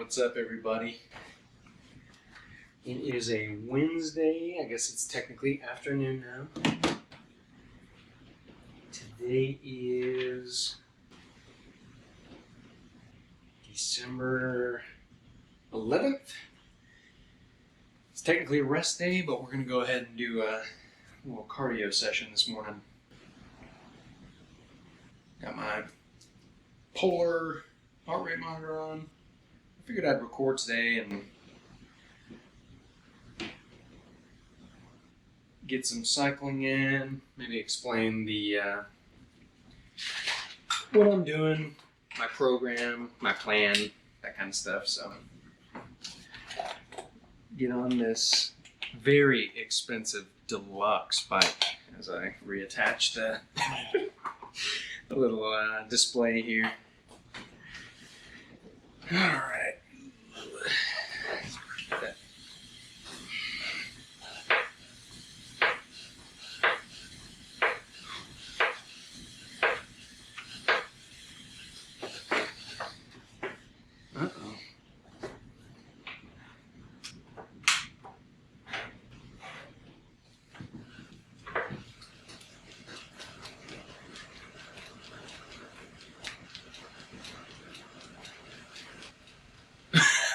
What's up, everybody? It is a Wednesday. I guess it's technically afternoon now. Today is December 11th. It's technically a rest day, but we're going to go ahead and do a little cardio session this morning. Got my Polar heart rate monitor on. I figured I'd record today and get some cycling in, maybe explain the what I'm doing, my program, my plan, that kind of stuff. So get on this very expensive deluxe bike as I reattach the little display here. All right.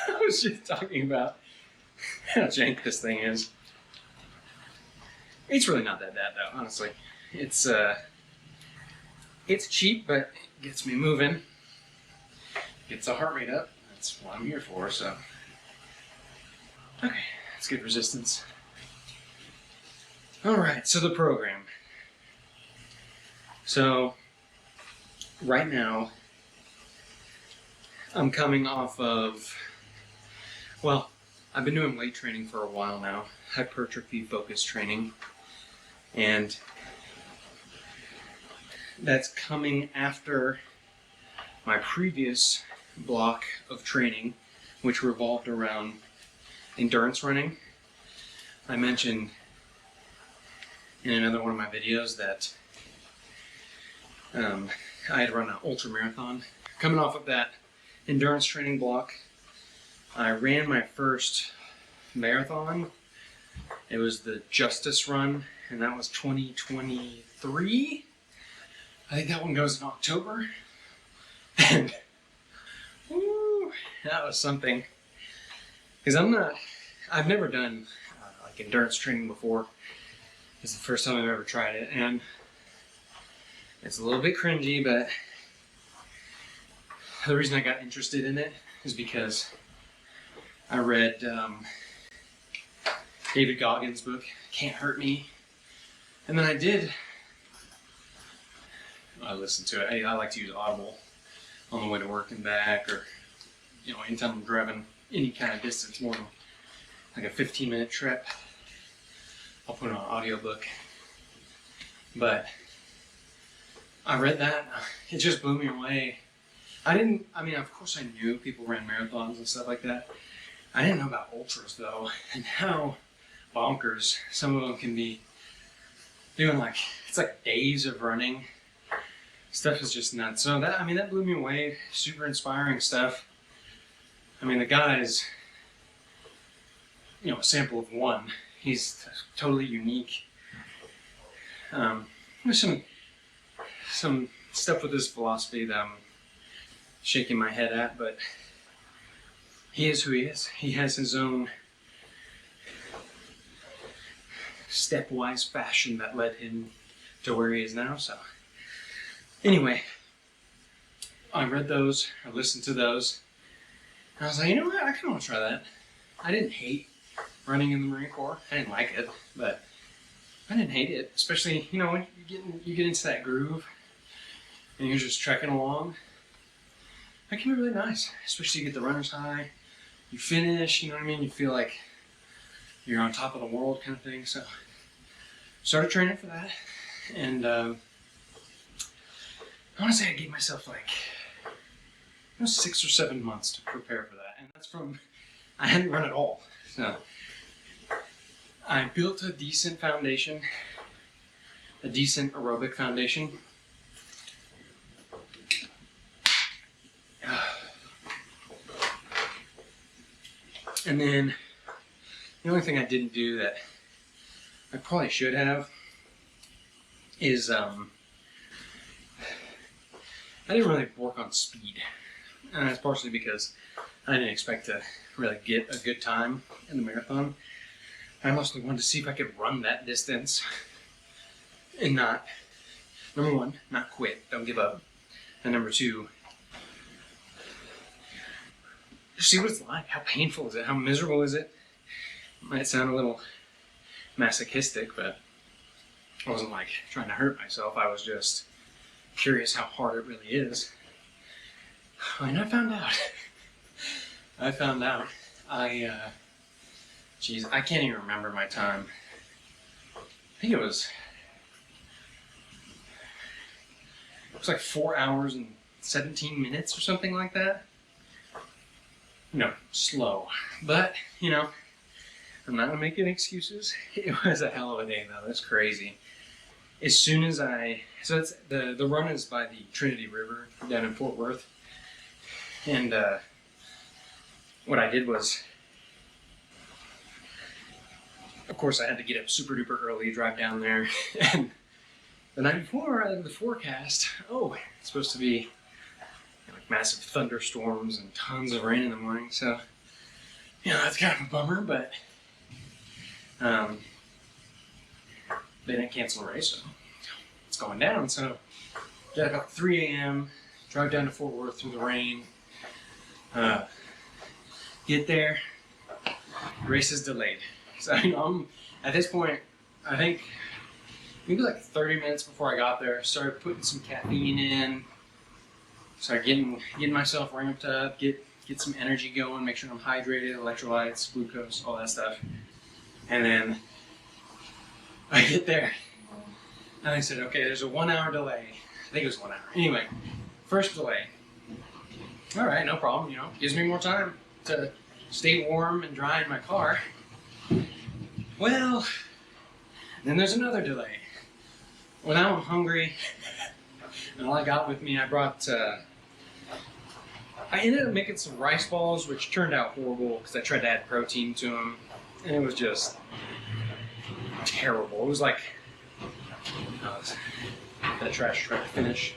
I was just talking about how jank this thing is. It's really not that bad though, honestly. It's cheap, but it gets me moving. Gets the heart rate up. That's what I'm here for, so. Okay, that's good resistance. Alright, so the program. So, right now, I'm coming off of, well, I've been doing weight training for a while now, hypertrophy focused training, and that's coming after my previous block of training, which revolved around endurance running. I mentioned in another one of my videos that I had run an ultra marathon. Coming off of that endurance training block, I ran my first marathon. It was the Justice Run, and that was 2023. I think that one goes in October. And woo, that was something. Because I've never done like endurance training before. It's the first time I've ever tried it, and it's a little bit cringy, but the reason I got interested in it is because I read David Goggins' book, Can't Hurt Me. And then I listened to it. I like to use Audible on the way to work and back, or, anytime I'm driving any kind of distance, more than like a 15-minute trip, I'll put on an audiobook. But I read that, it just blew me away. Of course I knew people ran marathons and stuff like that. I didn't know about ultras though, and how bonkers some of them can be. Doing it's like days of running. Stuff is just nuts. So that blew me away. Super inspiring stuff. The guy is, a sample of one. He's totally unique. There's some stuff with his philosophy that I'm shaking my head at, but he is who he is. He has his own stepwise fashion that led him to where he is now. So anyway, I read those, I listened to those, and I was like, you know what, I kind of want to try that. I didn't hate running in the Marine Corps. I didn't like it, but I didn't hate it. Especially, when you get into that groove and you're just trekking along. That can be really nice, especially you get the runner's high. You finish, you feel like you're on top of the world kind of thing. So started training for that, and I want to say I gave myself 6 or 7 months to prepare for that, and that's from I hadn't run at all. So I built a decent foundation, a decent aerobic foundation. And then the only thing I didn't do that I probably should have is I didn't really work on speed. And that's partially because I didn't expect to really get a good time in the marathon. I mostly wanted to see if I could run that distance and not, number one, not quit, don't give up. And number two, see what it's like. How painful is it? How miserable is it? Might sound a little masochistic, but I wasn't like trying to hurt myself. I was just curious how hard it really is. And I found out. I can't even remember my time. I think it was like 4 hours and 17 minutes or something like that. No, slow. But, you know, I'm not gonna make any excuses. It was a hell of a day though, that's crazy. As soon as so it's, the run is by the Trinity River down in Fort Worth. And what I did was, of course I had to get up super duper early, drive down there. And the night before, I looked at the forecast, it's supposed to be like massive thunderstorms and tons of rain in the morning, so you know, that's kind of a bummer, but they didn't cancel the race, so it's going down. So get about 3 a.m., drive down to Fort Worth through the rain, get there, race is delayed. So you know, at this point, I think maybe like 30 minutes before I got there, started putting some caffeine in, started getting myself ramped up, get some energy going, make sure I'm hydrated, electrolytes, glucose, all that stuff. And then I get there, and I said, okay, there's a 1 hour delay. I think it was 1 hour. Anyway, first delay. All right, no problem, you know, gives me more time to stay warm and dry in my car. Well, then there's another delay. Well, now I'm hungry, and all I got with me, I brought, I ended up making some rice balls, which turned out horrible because I tried to add protein to them, and it was just terrible. It was like, that trash truck finish.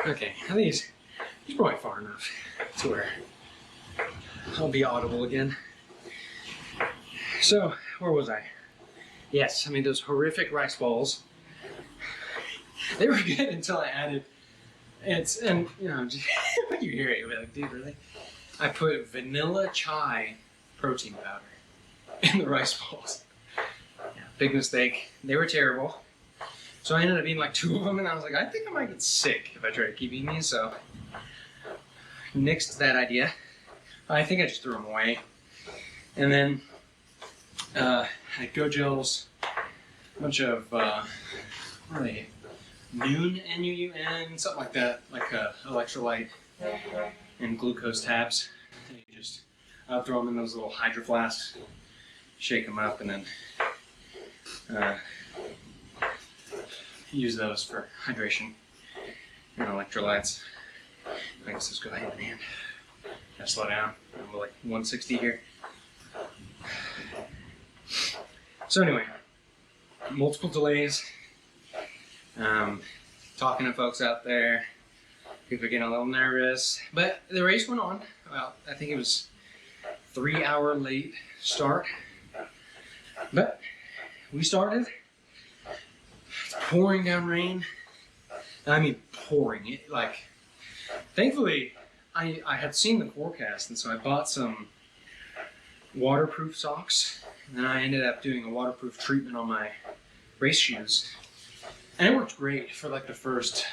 Okay, I think he's probably far enough to where I'll be audible again. So, where was I? Yes, I mean those horrific rice balls. They were good until I added, and you know, just, when you hear it, you'll be like, dude, really? I put vanilla chai protein powder in the rice balls. Yeah, big mistake. They were terrible. So I ended up eating like 2 of them, and I was like, I think I might get sick if I try to keep eating these, so nixed that idea. I think I just threw them away. And then at Go Jill's, a bunch of really Noon, NUUN, something like that, like electrolyte and glucose tabs. And you just throw them in those little hydro flasks, shake them up, and then use those for hydration and electrolytes. I guess let's go hand in hand. Gotta slow down. I'm like 160 here. So anyway, multiple delays. Talking to folks out there. People are getting a little nervous. But the race went on. Well, I think it was 3 hour late start. But we started. It's pouring down rain. I mean pouring. It, like, thankfully, I had seen the forecast, and so I bought some waterproof socks. And then I ended up doing a waterproof treatment on my race shoes. And it worked great for like the first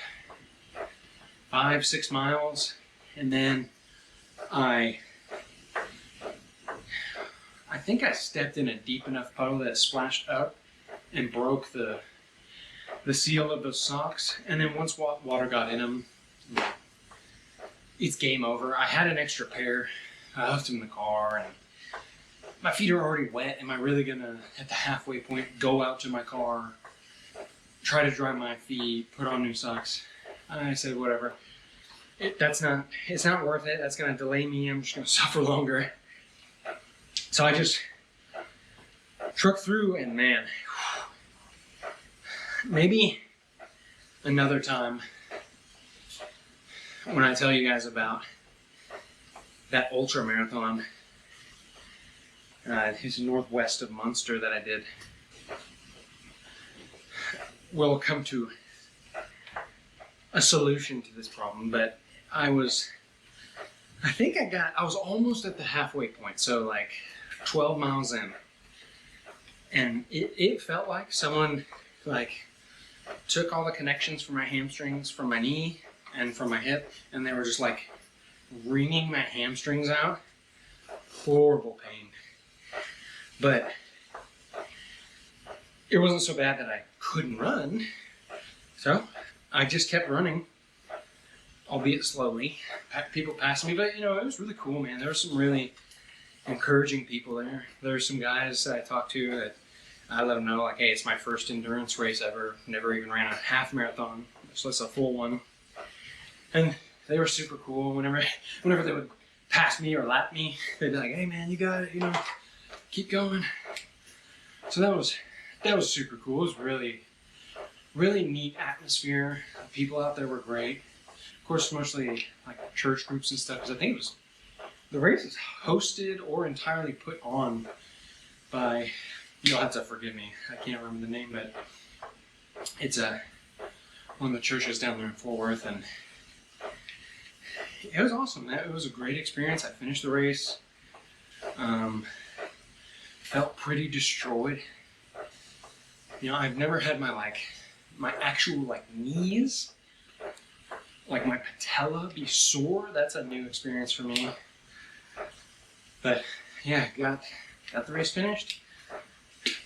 5-6 miles. And then I think I stepped in a deep enough puddle that it splashed up and broke the seal of those socks. And then once water got in them, it's game over. I had an extra pair. I left them in the car, and my feet are already wet. Am I really gonna, at the halfway point, go out to my car, try to dry my feet, put on new socks? I said, whatever. It's not worth it. That's gonna delay me. I'm just gonna suffer longer. So I just trucked through, and man, maybe another time when I tell you guys about that ultra marathon. It's northwest of Munster that I did. We'll come to a solution to this problem, but I was almost at the halfway point, so like 12 miles in. And it felt like someone like took all the connections from my hamstrings, from my knee, and from my hip, and they were just like wringing my hamstrings out. Horrible pain. But it wasn't so bad that I couldn't run. So I just kept running, albeit slowly. People passed me, but it was really cool, man. There were some really encouraging people there. There were some guys that I talked to that I let them know, like, hey, it's my first endurance race ever. Never even ran a half marathon, so it's a full one. And they were super cool. Whenever they would pass me or lap me, they'd be like, hey man, you got it, keep going. So that was super cool. It was really, really neat atmosphere. The people out there were great. Of course, mostly like church groups and stuff, because I think the race is hosted or entirely put on by, you'll have to forgive me, I can't remember the name, but it's one of the churches down there in Fort Worth, and it was awesome. It was a great experience. I finished the race. Felt pretty destroyed. I've never had my actual knees, like my patella, be sore. That's a new experience for me. But yeah, got the race finished.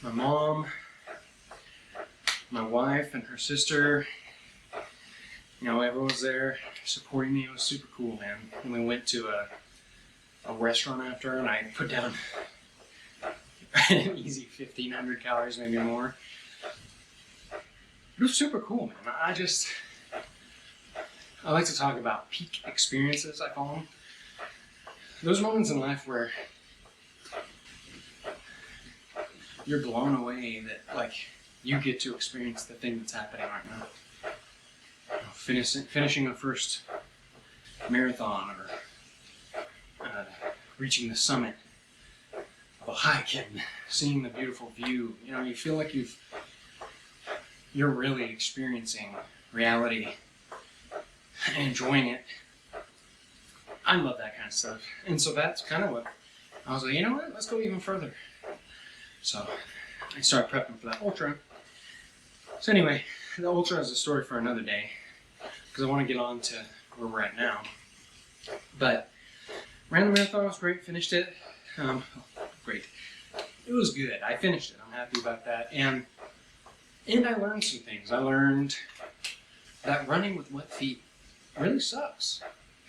My mom, my wife, and her sister, everyone was there supporting me. It was super cool, man. And we went to a restaurant after, and I put down an easy 1,500 calories, maybe more. It was super cool, man. I like to talk about peak experiences, I call them. Those moments in life where you're blown away that you get to experience the thing that's happening right now. Finishing a first marathon, or reaching the summit of a hike and seeing the beautiful view. You feel like you're really experiencing reality and enjoying it. I love that kind of stuff. And so that's kind of what I was like, you know what, let's go even further. So I started prepping for that ultra. So anyway, the ultra is a story for another day, because I want to get on to where we're at now. But ran the marathon, it was great, finished it. Great. It was good. I finished it. I'm happy about that. And I learned some things. I learned that running with wet feet really sucks.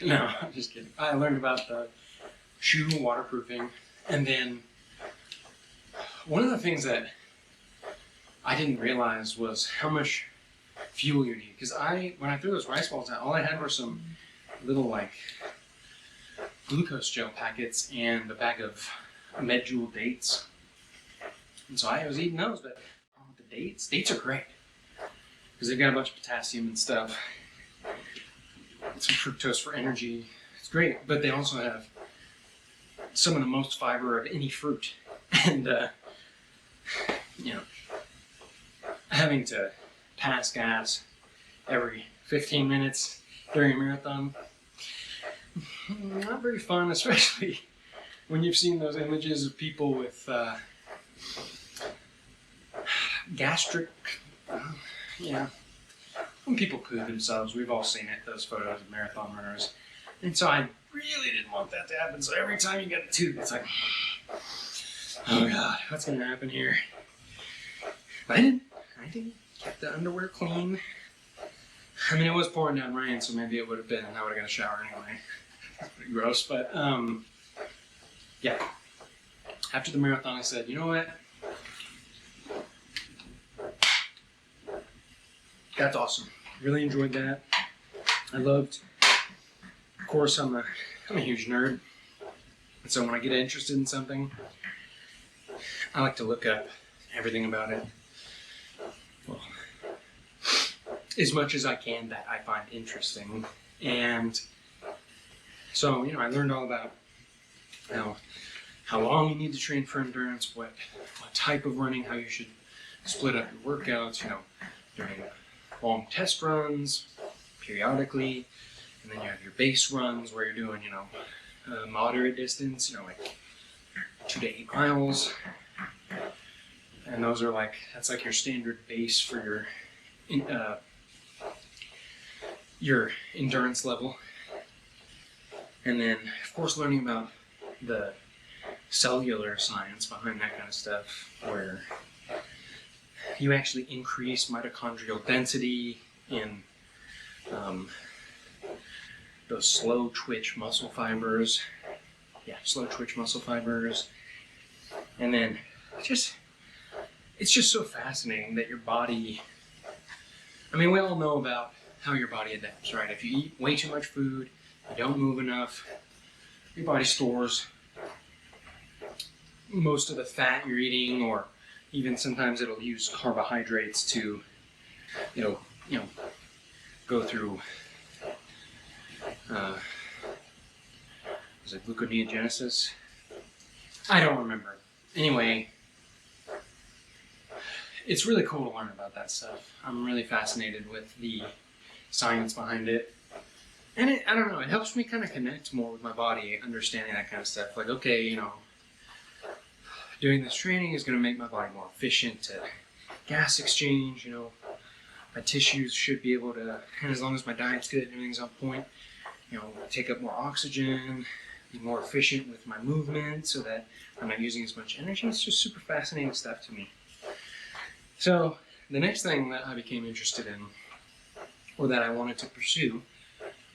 No, I'm just kidding. I learned about the shoe waterproofing, and then one of the things that I didn't realize was how much fuel you need. Because when I threw those rice balls out, all I had were some little like glucose gel packets and a bag of Medjool dates. And so I was eating those, but the dates are great because they've got a bunch of potassium and stuff. Some fructose for energy. It's great, but they also have some of the most fiber of any fruit. And, having to pass gas every 15 minutes during a marathon, not very fun, especially when you've seen those images of people with gastric, when people poo themselves. We've all seen it, those photos of marathon runners. And so I really didn't want that to happen. So every time you get a tube, it's like, oh God, what's going to happen here? But I didn't keep the underwear clean. I mean, it was pouring down rain, so maybe it would have been, I would have got a shower anyway. That's pretty gross, but yeah. After the marathon, I said, you know what? That's awesome. Really enjoyed that. I loved, of course, I'm a huge nerd. And so when I get interested in something, I like to look up everything about it. Well, as much as I can that I find interesting. And so, I learned all about how long you need to train for endurance, what type of running, how you should split up your workouts, during long test runs, periodically, and then you have your base runs where you're doing, moderate distance, like 2 to 8 miles. And those are that's like your standard base for your endurance level. And then, of course, learning about the cellular science behind that kind of stuff, where you actually increase mitochondrial density in those slow twitch muscle fibers. Yeah, slow twitch muscle fibers. And then it's just so fascinating that your body, we all know about how your body adapts, right? If you eat way too much food, you don't move enough, your body stores most of the fat you're eating, or even sometimes it'll use carbohydrates to, go through, was it gluconeogenesis? I don't remember. Anyway, it's really cool to learn about that stuff. I'm really fascinated with the science behind it. And I don't know, it helps me kind of connect more with my body, understanding that kind of stuff. Like, okay, doing this training is going to make my body more efficient to gas exchange, my tissues should be able to, and as long as my diet's good and everything's on point, take up more oxygen, be more efficient with my movement so that I'm not using as much energy. It's just super fascinating stuff to me. So the next thing that I became interested in, or that I wanted to pursue,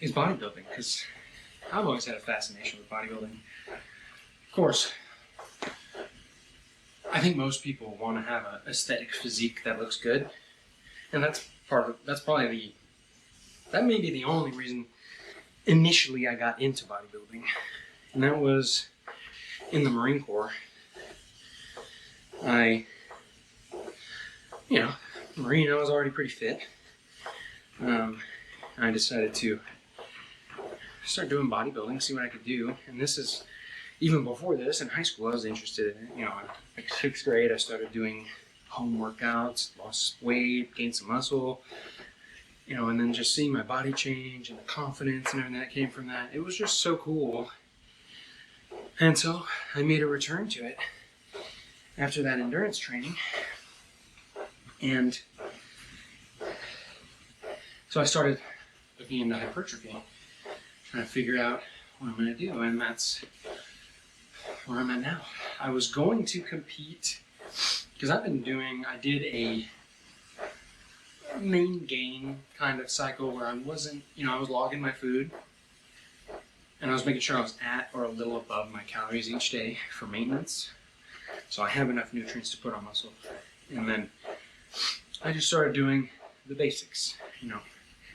is bodybuilding, because I've always had a fascination with bodybuilding. Of course, I think most people want to have an aesthetic physique that looks that may be the only reason initially I got into bodybuilding. And that was in the Marine Corps. Marine, I was already pretty fit. I decided to start doing bodybuilding, see what I could do. And this is, even before this, in high school, I was interested in it. Like 6th grade, I started doing home workouts, lost weight, gained some muscle, and then just seeing my body change and the confidence and everything that came from that. It was just so cool. And so I made a return to it after that endurance training. And so I started looking into hypertrophy, trying to figure out what I'm going to do, and that's where I'm at now. I was going to compete, because I did main gain kind of cycle where I wasn't, I was logging my food and I was making sure I was at or a little above my calories each day for maintenance. So I have enough nutrients to put on muscle. And then I just started doing the basics,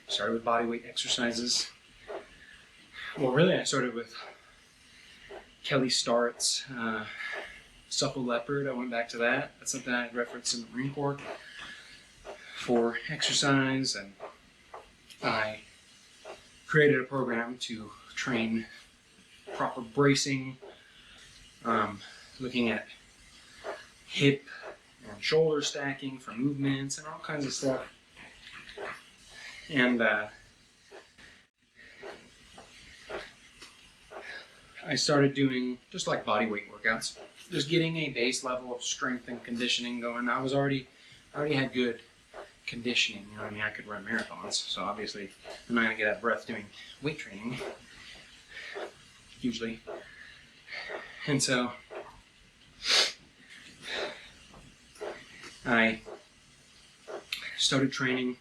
started with body weight exercises. Well, really, I started with Kelly Starrett's Supple Leopard. I went back to that. That's something I referenced in the Marine Corps for exercise, and I created a program to train proper bracing, looking at hip and shoulder stacking for movements and all kinds of stuff. And I started doing just like body weight workouts, just getting a base level of strength and conditioning going. I already had good conditioning. I could run marathons, so obviously I'm not gonna get out of breath doing weight training, usually. And so I started training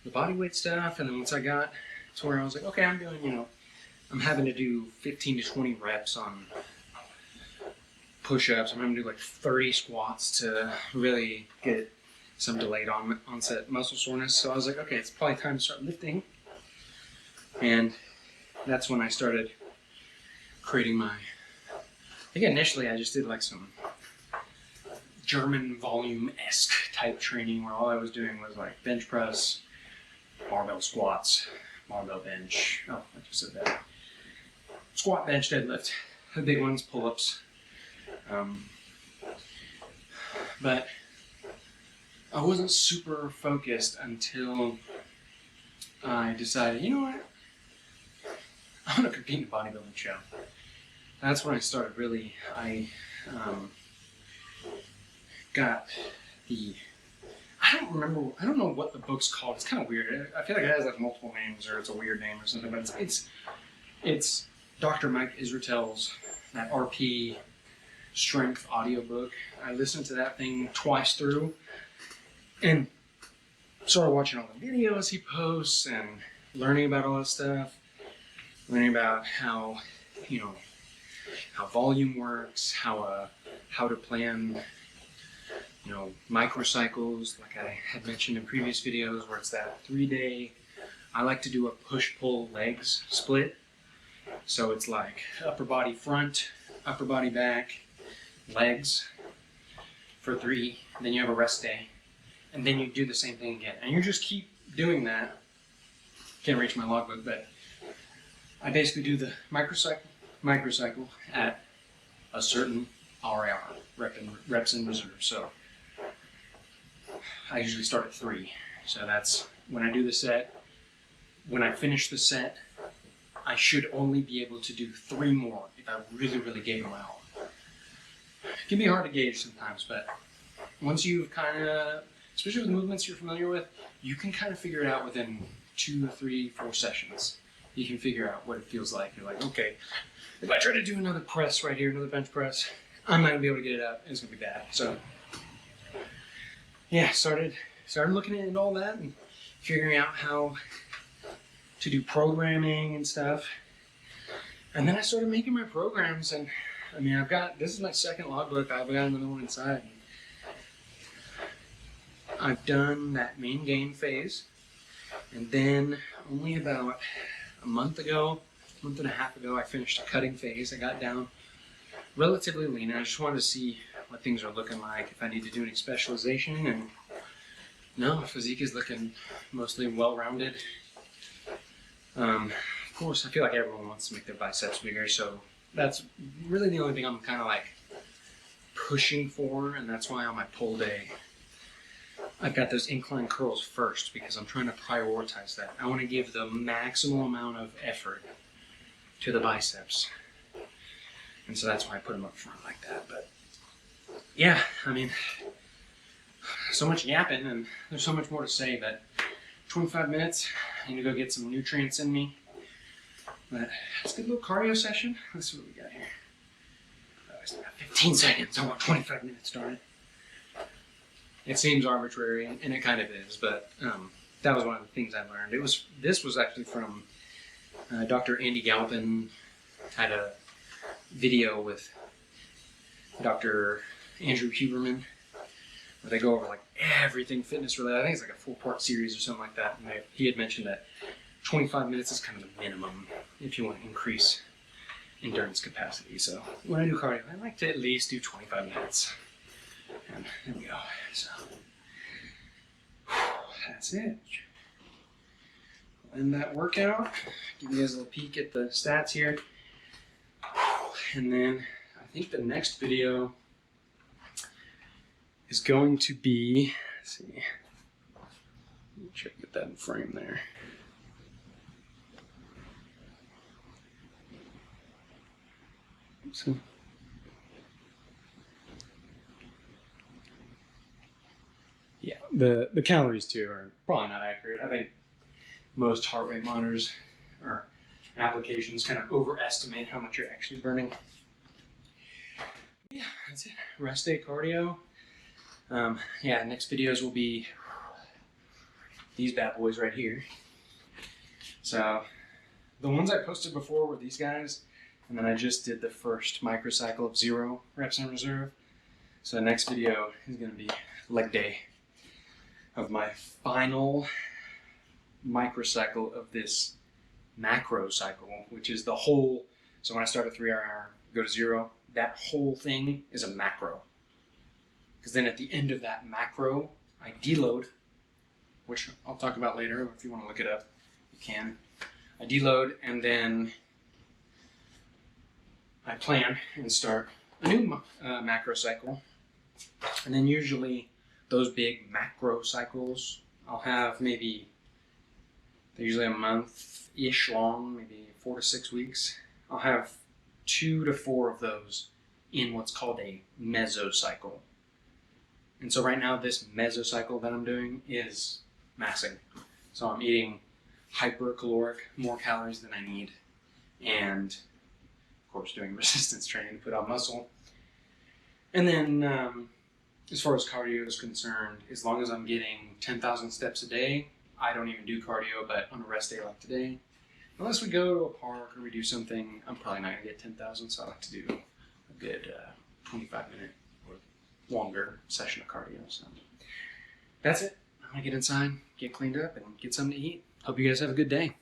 the body weight stuff, and then once I got to where I was like, okay, I'm doing, I'm having to do 15 to 20 reps on push-ups. I'm going to do like 30 squats to really get some delayed onset muscle soreness. So I was like, okay, it's probably time to start lifting. And that's when I started creating I think initially I just did like some German volume-esque type training where all I was doing was like bench press, barbell squats, barbell bench. Oh, I just said that. Squat, bench, deadlift. The big ones, pull-ups. But I wasn't super focused until I decided, you know what? I'm going to compete in a bodybuilding show. That's when I started really. I got I don't know what the book's called. It's kind of weird. I feel like it has like multiple names, or it's a weird name or something, but it's Dr. Mike Israetel's, that RP Strength audiobook. I listened to that thing twice through and started watching all the videos he posts and learning about all that stuff, learning about how volume works, how to plan microcycles, like I had mentioned in previous videos, where it's that 3-day. I like to do a push-pull legs split. So it's like upper body front, upper body back, legs for 3, then you have a rest day, and then you do the same thing again. And you just keep doing that. Can't reach my logbook, but I basically do the microcycle at a certain RIR, reps in reserve. So I usually start at 3. So that's when I do the set. When I finish the set, I should only be able to do 3 more if I really, really gave them out. It can be hard to gauge sometimes, but once you've kind of, especially with movements you're familiar with, you can kind of figure it out within 2, 3, 4 sessions. You can figure out what it feels like. You're like, okay, if I try to do another press right here, another bench press, I'm not gonna be able to get it up. It's gonna be bad. So yeah, started looking into all that and figuring out how to do programming and stuff. And then I started making my programs, and this is my second logbook. I've got another one inside. I've done that main gain phase, and then only about a month and a half ago, I finished a cutting phase. I got down relatively lean. I just wanted to see what things are looking like, if I need to do any specialization, and no, physique is looking mostly well-rounded. Of course, I feel like everyone wants to make their biceps bigger, so that's really the only thing I'm kind of like pushing for, and that's why on my pull day, I've got those incline curls first, because I'm trying to prioritize that. I want to give the maximum amount of effort to the biceps, and so that's why I put them up front like that. But yeah, so much yapping, and there's so much more to say, but 25 minutes, I need to go get some nutrients in me. But it's a good little cardio session. Let's see what we got here. I still got 15 seconds. I want 25 minutes, darn it. It seems arbitrary, and it kind of is, but that was one of the things I learned. This was actually from Dr. Andy Galpin. Had a video with Dr. Andrew Huberman where they go over like everything fitness related. I think it's like a 4-part series or something like that. And he had mentioned that 25 minutes is kind of the minimum if you want to increase endurance capacity. So when I do cardio, I like to at least do 25 minutes. And there we go. So that's it. End that workout. Give you guys a little peek at the stats here. And then I think the next video is going to be, let's see, make sure I get that in frame there. So, yeah, the calories too are probably not accurate. I think most heart rate monitors or applications kind of overestimate how much you're actually burning. Yeah, that's it. Rest day cardio. Yeah, next videos will be these bad boys right here. So the ones I posted before were these guys, and then I just did the first microcycle of 0 reps in reserve. So the next video is going to be leg day of my final microcycle of this macro cycle, which is the whole. So when I start a 3-hour, go to 0, that whole thing is a macro. Because then at the end of that macro, I deload, which I'll talk about later. If you want to look it up, you can. I deload, and then I plan and start a new macro cycle. And then usually those big macro cycles, I'll have maybe, they're usually a month-ish long, maybe 4 to 6 weeks. I'll have 2 to 4 of those in what's called a mesocycle. And so right now, this mesocycle that I'm doing is massing. So I'm eating hypercaloric, more calories than I need, and of course doing resistance training to put on muscle. And then as far as cardio is concerned, as long as I'm getting 10,000 steps a day, I don't even do cardio, but on a rest day like today, unless we go to a park or we do something, I'm probably not going to get 10,000, so I like to do a good 25-minute or longer session of cardio. So that's it. I'm going to get inside, get cleaned up, and get something to eat. Hope you guys have a good day.